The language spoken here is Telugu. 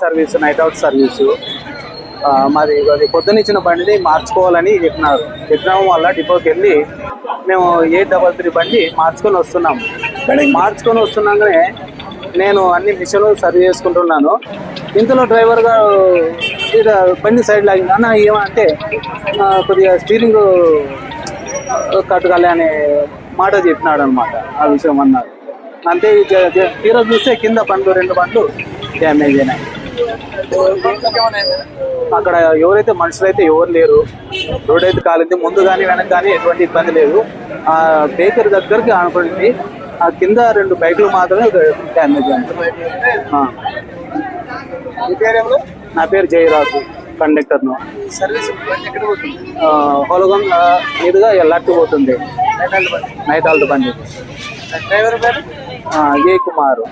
Service, night out service. మాది అది పొద్దునిచ్చిన బండిని మార్చుకోవాలని చెప్పినాము వల్ల డిపోకి వెళ్ళి మేము 833 బండి మార్చుకొని వస్తున్నాగానే నేను అన్ని మిషన్లు సర్వీస్ చేసుకుంటున్నాను. ఇంతలో డ్రైవర్ గారు బండి సైడ్ లాగింది. అన్న ఏమంటే కొద్దిగా స్టీరింగ్ కట్టుకోలే అనే మాట చెప్పినాడు అనమాట. ఆ విషయం అన్నారు అంతే. తీరా చూస్తే కింద రెండు బండ్లు డ్యామేజ్ అయినాయి. అక్కడ ఎవరైతే మనుషులు అయితే ఎవరు లేరు. రోడ్ అయితే కాలింది, ముందు కానీ వెనక కానీ ఎటువంటి ఇబ్బంది లేదు. ఆ బేకరీ దగ్గరికి ఆనుకుంది. ఆ కింద 2 బైకులు మాత్రమే డ్యామేజ్ అయింది. నా పేరు జయరాజు, కండక్టర్ను. సర్వీస్ హోలగం మీదుగా లట్టు పోతుంది, నైట్ హాల్ట్ బండి. డ్రైవర్ పేరు ఏ కుమార్.